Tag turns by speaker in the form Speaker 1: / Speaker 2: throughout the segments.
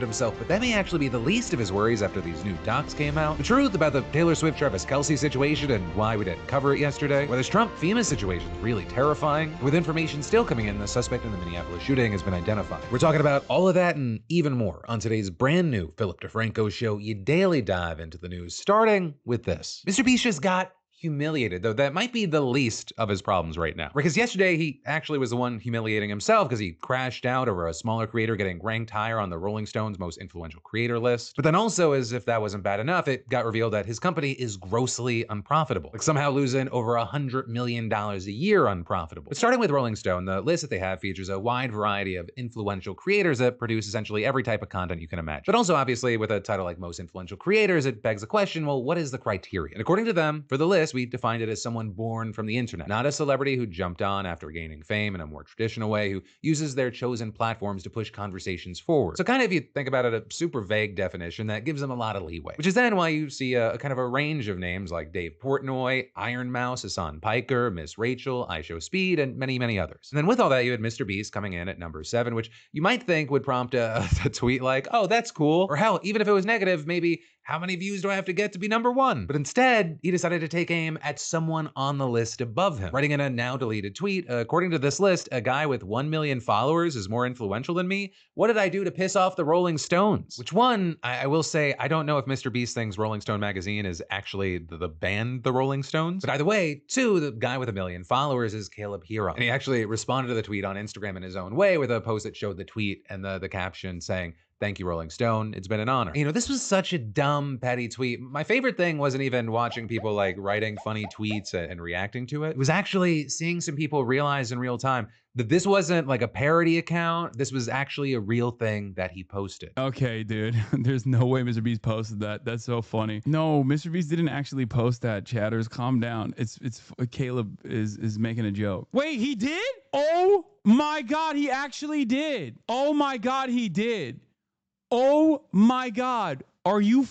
Speaker 1: himself, but that may actually be the least of his worries after these new docs came out. The truth about the Taylor Swift-Travis Kelce situation and why we didn't cover it yesterday, why this Trump-FEMA situation is really terrifying. With information still coming in, the suspect in the Minneapolis shooting has been identified. We're talking about all of that and even more on today's brand new Philip DeFranco show. You daily dive into the news, starting with this. MrBeast just got humiliated, though that might be the least of his problems right now. Because yesterday he actually was the one humiliating himself because he crashed out over a smaller creator getting ranked higher on the Rolling Stone's most influential creator list. But then also, as if that wasn't bad enough, it got revealed that his company is grossly unprofitable, like somehow losing over $100 million a year unprofitable. But starting with Rolling Stone, the list that they have features a wide variety of influential creators that produce essentially every type of content you can imagine. But also, obviously, with a title like most influential creators, it begs the question, well, what is the criteria? And according to them, for the list, we defined it as someone born from the internet, not a celebrity who jumped on after gaining fame in a more traditional way, who uses their chosen platforms to push conversations forward. So kind of, if you think about it, a super vague definition that gives them a lot of leeway, which is then why you see a kind of a range of names like Dave Portnoy, Iron Mouse, Hassan Piker, Miss Rachel, iShowSpeed, and many, many others. And then with all that, you had MrBeast coming in at number 7, which you might think would prompt a tweet like, oh, that's cool. Or hell, even if it was negative, maybe, how many views do I have to get to be number 1? But instead, he decided to take aim at someone on the list above him, writing in a now deleted tweet, according to this list, a guy with 1 million followers is more influential than me. What did I do to piss off the Rolling Stones? Which one, I will say, I don't know if MrBeast thinks Rolling Stone magazine is actually the band, the Rolling Stones. But either way, 2, the guy with 1 million followers is Caleb Hearon. And he actually responded to the tweet on Instagram in his own way with a post that showed the tweet and the caption saying, "Thank you, Rolling Stone. It's been an honor." You know, this was such a dumb, petty tweet. My favorite thing wasn't even watching people like writing funny tweets and reacting to it. It was actually seeing some people realize in real time that this wasn't like a parody account. This was actually a real thing that he posted.
Speaker 2: Okay, dude. There's no way MrBeast posted that. That's so funny. No, MrBeast didn't actually post that. Chatters, calm down. It's Caleb is making a joke. Wait, he did? Oh my God, he actually did. Oh my God, he did. Oh my God. Are you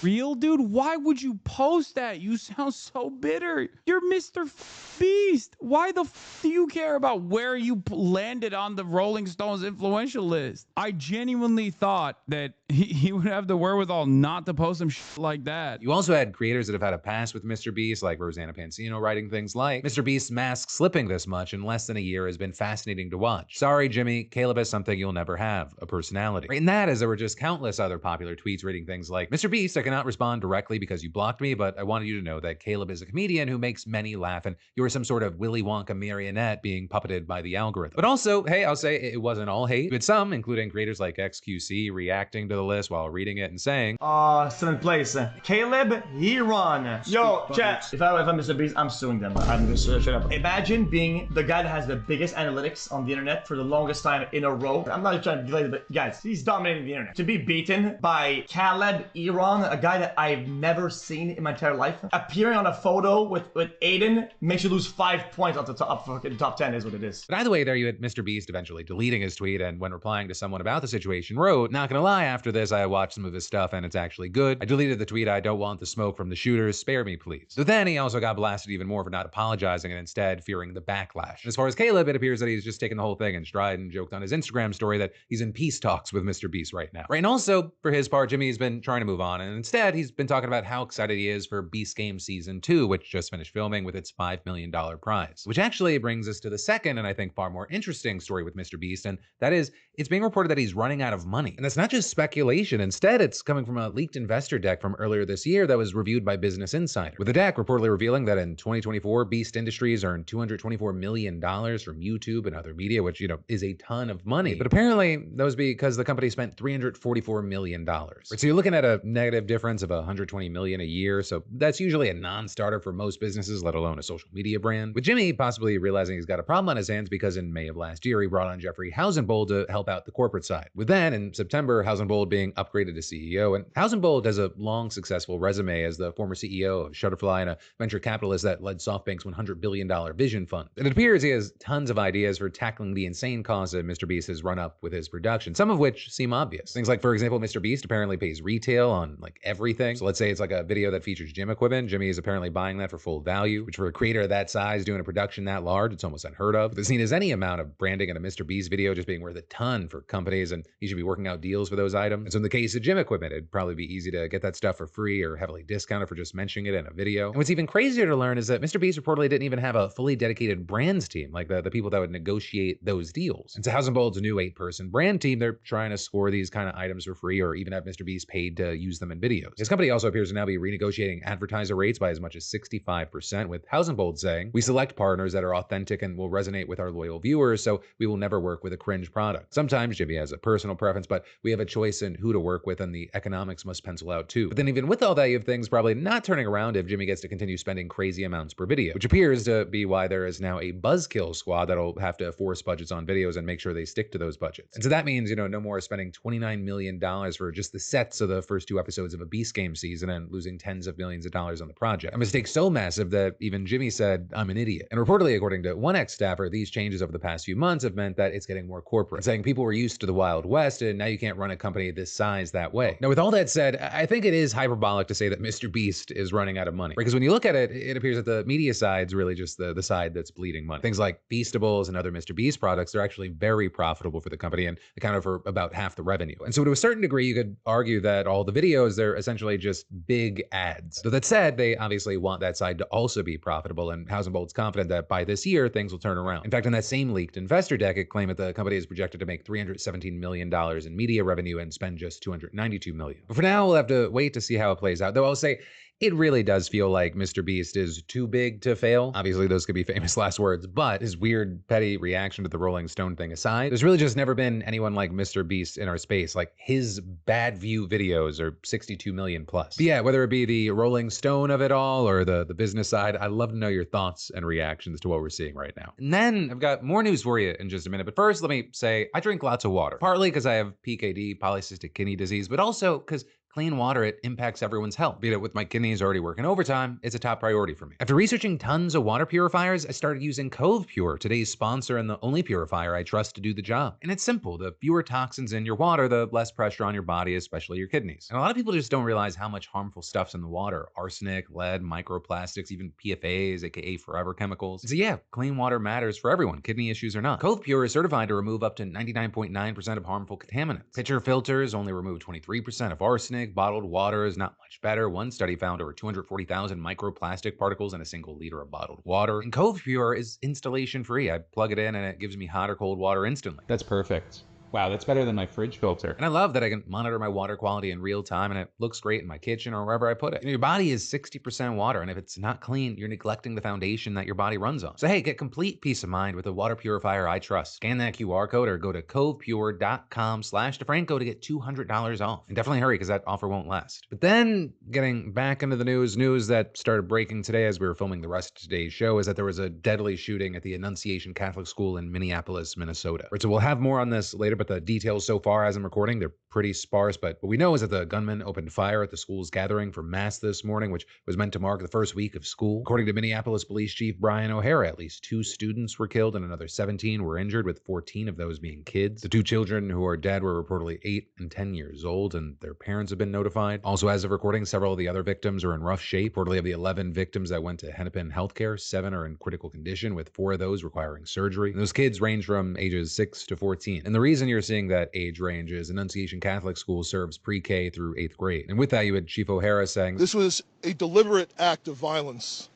Speaker 2: real, dude? Why would you post that? You sound so bitter. You're Mr. Beast. Why the do you care about where you landed on the Rolling Stones influential list? I genuinely thought that he would have the wherewithal not to post some shit like that.
Speaker 1: You also had creators that have had a past with MrBeast, like Rosanna Pansino, writing things like, MrBeast's mask slipping this much in less than a year has been fascinating to watch. Sorry, Jimmy, Caleb has something you'll never have, a personality. Right in that, as there were just countless other popular tweets reading things like, MrBeast, I cannot respond directly because you blocked me, but I wanted you to know that Caleb is a comedian who makes many laugh, and you are some sort of Willy Wonka marionette being puppeted by the algorithm. But also, hey, I'll say it wasn't all hate. But some, including creators like XQC, reacting to the list while reading it and saying,
Speaker 3: 7th place, Caleb Hearon. Yo, chat, if I'm MrBeast, I'm suing them. I'm just straight up. Imagine being the guy that has the biggest analytics on the internet for the longest time in a row. I'm not trying to delay it, but guys, he's dominating the internet. To be beaten by Caleb Hearon, a guy that I've never seen in my entire life, appearing on a photo with Aiden makes you lose 5 points off the top 10 is what it is.
Speaker 1: But either way, there you had MrBeast eventually deleting his tweet, and when replying to someone about the situation wrote, not gonna lie, after this I watched some of his stuff and it's actually good. I deleted the tweet, I don't want the smoke from the shooters, spare me please. So then he also got blasted even more for not apologizing and instead fearing the backlash. And as far as Caleb, it appears that he's just taken the whole thing in stride and joked on his Instagram story that he's in peace talks with MrBeast right now. Right, and also, for his part, Jimmy's been trying to move on, and instead he's been talking about how excited he is for Beast Game Season 2, which just finished filming with its $5 million prize. Which actually brings us to the second, and I think far more interesting story with MrBeast, and that is, it's being reported that he's running out of money. And that's not just speculation. Instead, it's coming from a leaked investor deck from earlier this year that was reviewed by Business Insider, with the deck reportedly revealing that in 2024, Beast Industries earned $224 million from YouTube and other media, which, you know, is a ton of money. But apparently, that was because the company spent $344 million. Right, so you're looking at a negative difference of $120 million a year, so that's usually a non-starter for most businesses, let alone a social media brand. With Jimmy possibly realizing he's got a problem on his hands because in May of last year, he brought on Jeffrey Hausenbold to help out the corporate side. With then, in September, Hausenbold being upgraded to CEO, and Hausenbold has a long, successful resume as the former CEO of Shutterfly and a venture capitalist that led SoftBank's $100 billion Vision Fund. And it appears he has tons of ideas for tackling the insane costs that MrBeast has run up with his production, some of which seem obvious. Things like, for example, MrBeast apparently pays retail on like everything. So let's say it's like a video that features gym equipment. Jimmy is apparently buying that for full value, which for a creator of that size doing a production that large, it's almost unheard of. The scene is any amount of branding in a MrBeast video just being worth a ton for companies, and he should be working out deals for those items. And so in the case of gym equipment, it'd probably be easy to get that stuff for free or heavily discounted for just mentioning it in a video. And what's even crazier to learn is that MrBeast reportedly didn't even have a fully dedicated brands team, like the people that would negotiate those deals. And so House & Bold's new 8-person brand team, they're trying to score these kind of items for free or even have MrBeast paid to use them in videos. His company also appears to now be renegotiating advertiser rates by as much as 65%, with House & Bold saying, "We select partners that are authentic and will resonate with our loyal viewers, so we will never work with a cringe product." Sometimes Jimmy has a personal preference, but we have a choice in who to work with, and the economics must pencil out too. But then even with all that, you have things probably not turning around if Jimmy gets to continue spending crazy amounts per video, which appears to be why there is now a buzzkill squad that'll have to force budgets on videos and make sure they stick to those budgets. And so that means, no more spending $29 million for just the sets of the first 2 episodes of a Beast Game season and losing tens of millions of dollars on the project. A mistake so massive that even Jimmy said, "I'm an idiot." And reportedly, according to one ex-staffer, these changes over the past few months have meant that it's getting more corporate, saying people were used to the Wild West and now you can't run a company this size that way. Now, with all that said, I think it is hyperbolic to say that MrBeast is running out of money, because when you look at it, it appears that the media side's really just the side that's bleeding money. Things like Beastables and other MrBeast products are actually very profitable for the company and accounted for about half the revenue. And so to a certain degree, you could argue that all the videos, they're essentially just big ads. Though that said, they obviously want that side to also be profitable, and House & Bold's confident that by this year, things will turn around. In fact, in that same leaked investor deck, it claimed that the company is projected to make $317 million in media revenue and spend just $292 million. But for now, we'll have to wait to see how it plays out. Though I'll say, it really does feel like MrBeast is too big to fail. Obviously, those could be famous last words, but his weird, petty reaction to the Rolling Stone thing aside, there's really just never been anyone like MrBeast in our space. Like, his bad view videos are 62 million plus. But yeah, whether it be the Rolling Stone of it all or the business side, I'd love to know your thoughts and reactions to what we're seeing right now. And then I've got more news for you in just a minute. But first, let me say, I drink lots of water. Partly because I have PKD, polycystic kidney disease, but also because clean water, it impacts everyone's health. Be it with my kidneys already working overtime, it's a top priority for me. After researching tons of water purifiers, I started using CovePure, today's sponsor and the only purifier I trust to do the job. And it's simple. The fewer toxins in your water, the less pressure on your body, especially your kidneys. And a lot of people just don't realize how much harmful stuff's in the water. Arsenic, lead, microplastics, even PFAs, aka forever chemicals. So yeah, clean water matters for everyone, kidney issues or not. CovePure is certified to remove up to 99.9% of harmful contaminants. Pitcher filters only remove 23% of arsenic. Bottled water is not much better. One study found over 240,000 microplastic particles in a single liter of bottled water. And CovePure is installation free. I plug it in and it gives me hot or cold water instantly.
Speaker 4: That's perfect. Wow, that's better than my fridge filter.
Speaker 1: And I love that I can monitor my water quality in real time and it looks great in my kitchen or wherever I put it. Your body is 60% water, and if it's not clean, you're neglecting the foundation that your body runs on. So hey, get complete peace of mind with a water purifier I trust. Scan that QR code or go to covepure.com/DeFranco to get $200 off. And definitely hurry because that offer won't last. But then getting back into the news that started breaking today as we were filming the rest of today's show is that there was a deadly shooting at the Annunciation Catholic School in Minneapolis, Minnesota. Right, so we'll have more on this later, but the details so far as I'm recording, they're pretty sparse. But what we know is that the gunman opened fire at the school's gathering for mass this morning, which was meant to mark the first week of school. According to Minneapolis Police Chief Brian O'Hara, at least 2 students were killed and another 17 were injured, with 14 of those being kids. The 2 children who are dead were reportedly 8 and 10 years old, and their parents have been notified. Also, as of recording, several of the other victims are in rough shape. Reportedly, of the 11 victims that went to Hennepin Healthcare, 7 are in critical condition, with 4 of those requiring surgery. And those kids range from ages 6 to 14. And the reason you're seeing that age range is Annunciation Catholic School serves pre-K through 8th grade. And with that, you had Chief O'Hara saying,
Speaker 5: "This was a deliberate act of violence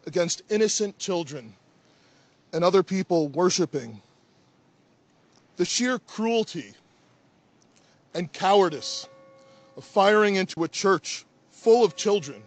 Speaker 5: against innocent children and other people worshiping. The sheer cruelty and cowardice of firing into a church full of children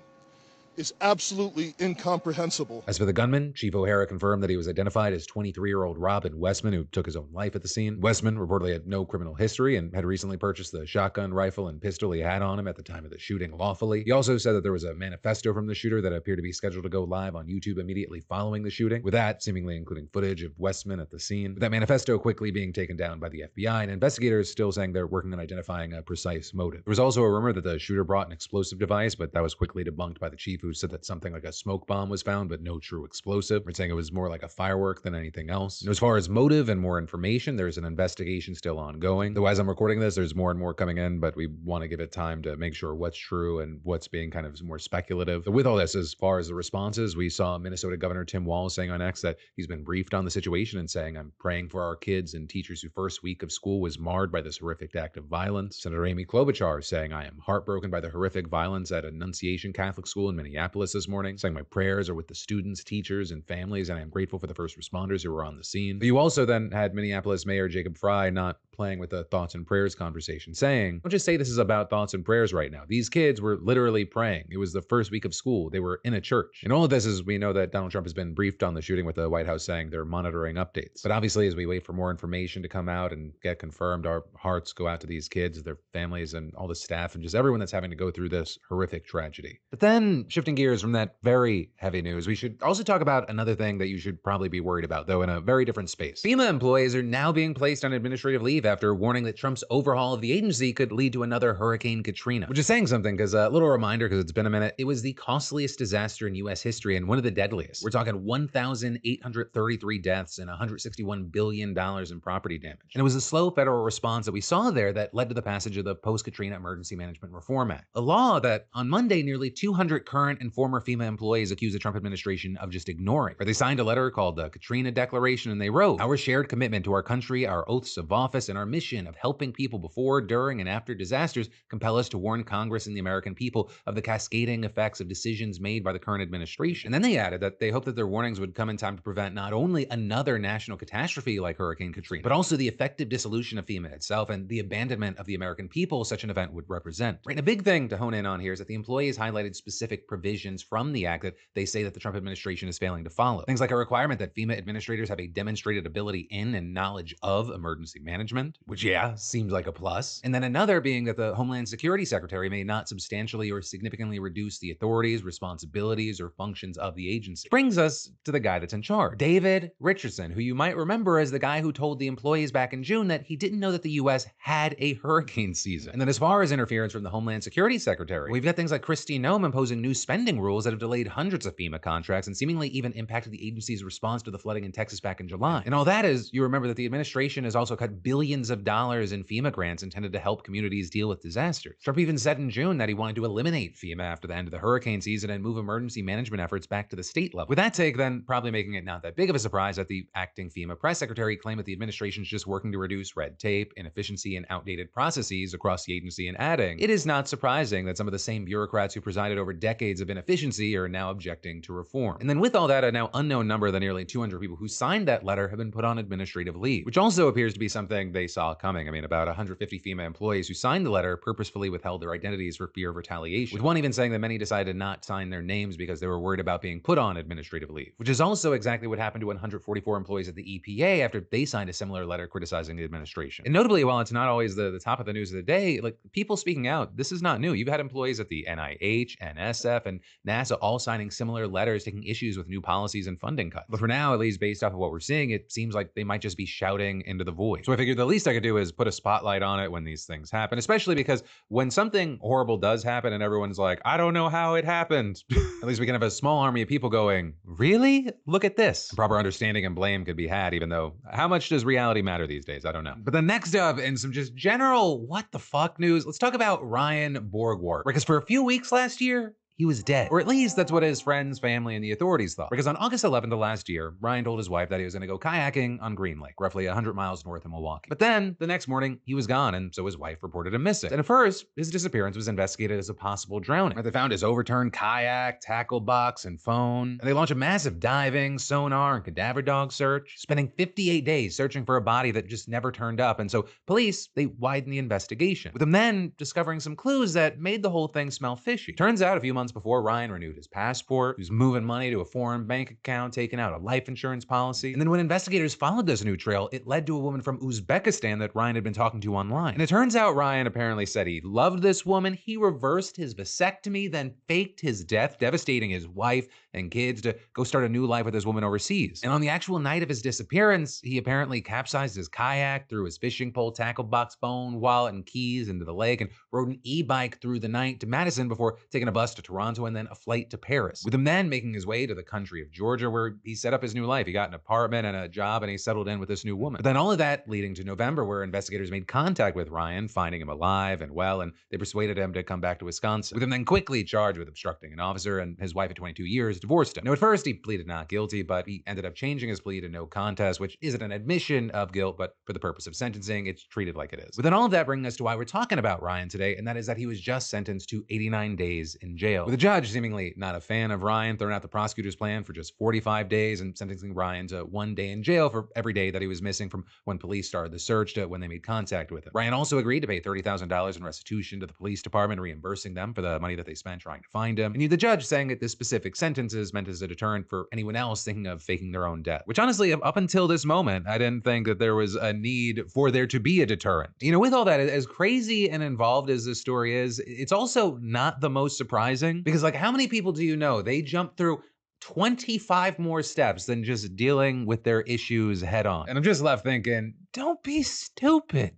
Speaker 5: is absolutely incomprehensible."
Speaker 1: As for the gunman, Chief O'Hara confirmed that he was identified as 23-year-old Robin Westman, who took his own life at the scene. Westman reportedly had no criminal history and had recently purchased the shotgun, rifle, and pistol he had on him at the time of the shooting lawfully. He also said that there was a manifesto from the shooter that appeared to be scheduled to go live on YouTube immediately following the shooting, with that seemingly including footage of Westman at the scene. With that manifesto quickly being taken down by the FBI, and investigators still saying they're working on identifying a precise motive. There was also a rumor that the shooter brought an explosive device, but that was quickly debunked by the chief, who who said that something like a smoke bomb was found, but no true explosive. We're saying it was more like a firework than anything else. And as far as motive and more information, there's an investigation still ongoing. Though as I'm recording this, there's more and more coming in, but we want to give it time to make sure what's true and what's being kind of more speculative. But with all this, as far as the responses, we saw Minnesota Governor Tim Walz saying on X that he's been briefed on the situation and saying, "I'm praying for our kids and teachers whose first week of school was marred by this horrific act of violence." Senator Amy Klobuchar saying, "I am heartbroken by the horrific violence at Annunciation Catholic School in Minneapolis this morning," saying, "My prayers are with the students, teachers, and families, and I am grateful for the first responders who were on the scene." But you also then had Minneapolis Mayor Jacob Frey not playing with the thoughts and prayers conversation, saying, "Don't just say this is about thoughts and prayers right now. These kids were literally praying. It was the first week of school. They were in a church." And all of this is, we know that Donald Trump has been briefed on the shooting, with the White House saying they're monitoring updates. But obviously, as we wait for more information to come out and get confirmed, our hearts go out to these kids, their families, and all the staff, and just everyone that's having to go through this horrific tragedy. But then, shifting gears from that very heavy news, we should also talk about another thing that you should probably be worried about, though in a very different space. FEMA employees are now being placed on administrative leave after warning that Trump's overhaul of the agency could lead to another Hurricane Katrina. Which is saying something, because a little reminder, because it's been a minute, it was the costliest disaster in U.S. history and one of the deadliest. We're talking 1,833 deaths and $161 billion in property damage. And it was a slow federal response that we saw there that led to the passage of the Post-Katrina Emergency Management Reform Act, a law that on Monday nearly 200 current and former FEMA employees accused the Trump administration of just ignoring. Or they signed a letter called the Katrina Declaration, and they wrote, "Our shared commitment to our country, our oaths of office, and our mission of helping people before, during, and after disasters compel us to warn Congress and the American people of the cascading effects of decisions made by the current administration." And then they added that they hoped that their warnings would come in time to prevent not only another national catastrophe like Hurricane Katrina, but also the effective dissolution of FEMA itself and the abandonment of the American people such an event would represent. Right, and a big thing to hone in on here is that the employees highlighted specific provisions from the act that they say that the Trump administration is failing to follow. Things like a requirement that FEMA administrators have a demonstrated ability in and knowledge of emergency management, which, yeah, seems like a plus. And then another being that the Homeland Security Secretary may not substantially or significantly reduce the authorities, responsibilities, or functions of the agency. Brings us to the guy that's in charge, David Richardson, who you might remember as the guy who told the employees back in June that he didn't know that the U.S. had a hurricane season. And then as far as interference from the Homeland Security Secretary, we've got things like Kristi Noem imposing new spending rules that have delayed hundreds of FEMA contracts and seemingly even impacted the agency's response to the flooding in Texas back in July. And all that is, you remember that the administration has also cut billions of dollars in FEMA grants intended to help communities deal with disasters. Trump even said in June that he wanted to eliminate FEMA after the end of the hurricane season and move emergency management efforts back to the state level. With that take, then, probably making it not that big of a surprise that the acting FEMA press secretary claimed that the administration's just working to reduce red tape, inefficiency, and outdated processes across the agency, and adding, "It is not surprising that some of the same bureaucrats who presided over decades of inefficiency are now objecting to reform." And then with all that, a now unknown number of the nearly 200 people who signed that letter have been put on administrative leave, which also appears to be something they saw coming. I mean, about 150 FEMA employees who signed the letter purposefully withheld their identities for fear of retaliation, with one even saying that many decided not to sign their names because they were worried about being put on administrative leave, which is also exactly what happened to 144 employees at the EPA after they signed a similar letter criticizing the administration. And notably, while it's not always the top of the news of the day, like, people speaking out, this is not new. You've had employees at the NIH, NSF, and NASA all signing similar letters taking issues with new policies and funding cuts. But for now, at least based off of what we're seeing, it seems like they might just be shouting into the void. So I figured the least I could do is put a spotlight on it when these things happen, especially because when something horrible does happen and everyone's like, "I don't know how it happened," at least we can have a small army of people going, "Really? Look at this." Proper understanding and blame could be had, even though how much does reality matter these days? I don't know. But then next up, in some just general what the fuck news, let's talk about Ryan Borgward. Because for a few weeks last year, he was dead. Or at least that's what his friends, family, and the authorities thought. Because on August 11th of last year, Ryan told his wife that he was going to go kayaking on Green Lake, roughly 100 miles north of Milwaukee. But then, the next morning, he was gone, and so his wife reported him missing. And at first, his disappearance was investigated as a possible drowning. They found his overturned kayak, tackle box, and phone. And they launched a massive diving, sonar, and cadaver dog search, spending 58 days searching for a body that just never turned up. And so police, they widened the investigation, with them then discovering some clues that made the whole thing smell fishy. Turns out, a few months before Ryan renewed his passport, he was moving money to a foreign bank account, taking out a life insurance policy. And then when investigators followed this new trail, it led to a woman from Uzbekistan that Ryan had been talking to online. And it turns out Ryan apparently said he loved this woman. He reversed his vasectomy, then faked his death, devastating his wife and kids to go start a new life with this woman overseas. And on the actual night of his disappearance, he apparently capsized his kayak, threw his fishing pole, tackle box, phone, wallet, and keys into the lake, and rode an e-bike through the night to Madison before taking a bus to Toronto, and then a flight to Paris, with him then making his way to the country of Georgia, where he set up his new life. He got an apartment and a job, and he settled in with this new woman. But then all of that leading to November, where investigators made contact with Ryan, finding him alive and well, and they persuaded him to come back to Wisconsin, with him then quickly charged with obstructing an officer, and his wife of 22 years divorced him. Now, at first, he pleaded not guilty, but he ended up changing his plea to no contest, which isn't an admission of guilt, but for the purpose of sentencing, it's treated like it is. But then all of that bringing us to why we're talking about Ryan today, and that is that he was just sentenced to 89 days in jail, with the judge seemingly not a fan of Ryan, throwing out the prosecutor's plan for just 45 days and sentencing Ryan to 1 day in jail for every day that he was missing from when police started the search to when they made contact with him. Ryan also agreed to pay $30,000 in restitution to the police department, reimbursing them for the money that they spent trying to find him. And the judge saying that this specific sentence is meant as a deterrent for anyone else thinking of faking their own death, which honestly, up until this moment, I didn't think that there was a need for there to be a deterrent. You know, with all that, as crazy and involved as this story is, it's also not the most surprising, because like, how many people do you know they jump through 25 more steps than just dealing with their issues head on? And I'm just left thinking, don't be stupid.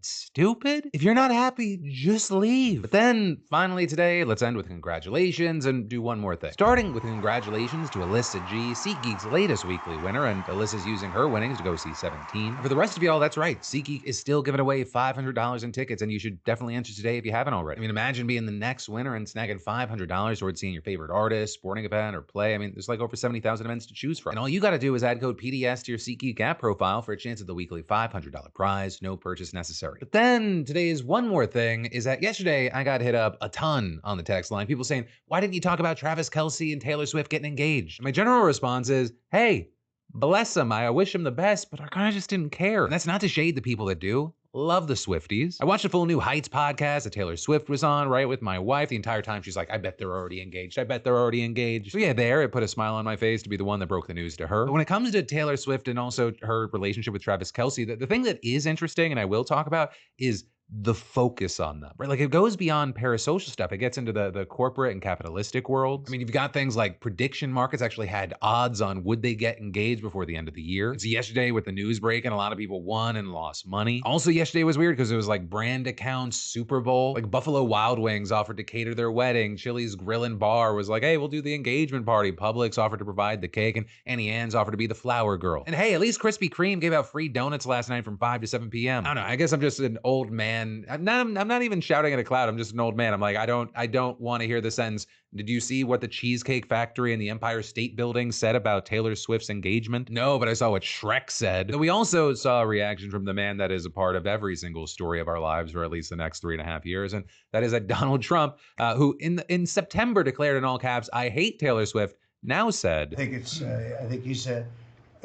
Speaker 1: If you're not happy, just leave. But then finally today, let's end with congratulations and do one more thing. Starting with congratulations to Alyssa G, SeatGeek's latest weekly winner, and Alyssa's using her winnings to go see 17. And for the rest of y'all, that's right, SeatGeek is still giving away $500 in tickets, and you should definitely enter today if you haven't already. I mean, imagine being the next winner and snagging $500 towards seeing your favorite artist, sporting event, or play. I mean, there's like over 70,000 events to choose from. And all you gotta do is add code PDS to your SeatGeek app profile for a chance at the weekly $500 prize, no purchase necessary. But then today's one more thing is that yesterday I got hit up a ton on the text line, people saying, why didn't you talk about Travis Kelce and Taylor Swift getting engaged? And my general response is, hey, bless them. I wish them the best, but I kind of just didn't care. And that's not to shade the people that do. Love the Swifties. I watched a full new Heights podcast that Taylor Swift was on, right, with my wife. The entire time she's like, I bet they're already engaged. I bet they're already engaged. So yeah, it put a smile on my face to be the one that broke the news to her. But when it comes to Taylor Swift and also her relationship with Travis Kelce, the thing that is interesting and I will talk about is the focus on them, right? Like, it goes beyond parasocial stuff. It gets into the corporate and capitalistic world. I mean, you've got things like prediction markets actually had odds on would they get engaged before the end of the year. So yesterday with the news break, and a lot of people won and lost money. Also yesterday was weird because it was like brand accounts, Super Bowl, like Buffalo Wild Wings offered to cater their wedding. Chili's Grill and Bar was like, hey, we'll do the engagement party. Publix offered to provide the cake, and Annie Ann's offered to be the flower girl. And hey, at least Krispy Kreme gave out free donuts last night from 5 to 7 p.m. I don't know, I guess I'm just an old man. I'm not even shouting at a cloud. I'm just an old man. I'm like, I don't want to hear the sentence, did you see what the Cheesecake Factory and the Empire State Building said about Taylor Swift's engagement? No, but I saw what Shrek said. And we also saw a reaction from the man that is a part of every single story of our lives for at least the next 3.5 years. And that is that Donald Trump, who in September declared in all caps, I hate Taylor Swift, now said,
Speaker 6: I think he's a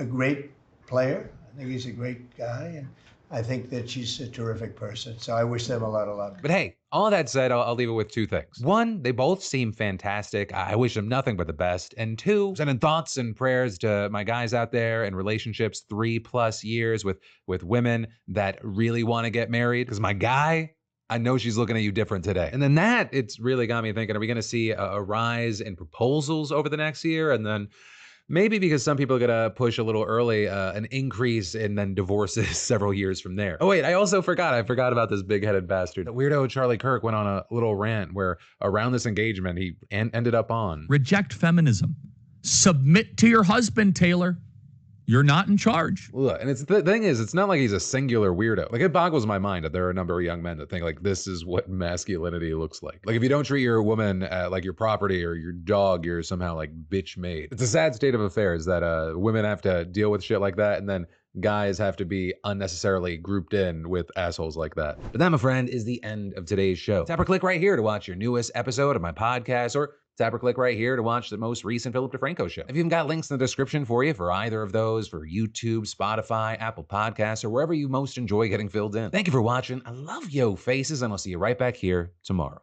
Speaker 6: great player. I think he's a great guy. And I think that she's a terrific person. So I wish them a lot of luck.
Speaker 1: But hey, all that said, I'll leave it with two things. One, they both seem fantastic. I wish them nothing but the best. And two, sending thoughts and prayers to my guys out there in relationships 3+ years with women that really want to get married. Because my guy, I know she's looking at you different today. And then that, it's really got me thinking, are we going to see a rise in proposals over the next year? And then maybe because some people are gonna push a little early, an increase and then divorces several years from there. Oh wait, I forgot about this big-headed bastard. The weirdo Charlie Kirk went on a little rant where around this engagement, he ended up on,
Speaker 7: reject feminism. Submit to your husband, Taylor. You're not in charge.
Speaker 1: Look, and the thing is, it's not like he's a singular weirdo. Like, it boggles my mind that there are a number of young men that think like this is what masculinity looks like. Like, if you don't treat your woman like your property or your dog, you're somehow like bitch made. It's a sad state of affairs that women have to deal with shit like that, and then guys have to be unnecessarily grouped in with assholes like that. But that, my friend, is the end of today's show. Tap or click right here to watch your newest episode of my podcast, or tap or click right here to watch the most recent Philip DeFranco show. I've even got links in the description for you for either of those, for YouTube, Spotify, Apple Podcasts, or wherever you most enjoy getting filled in. Thank you for watching. I love yo faces, and I'll see you right back here tomorrow.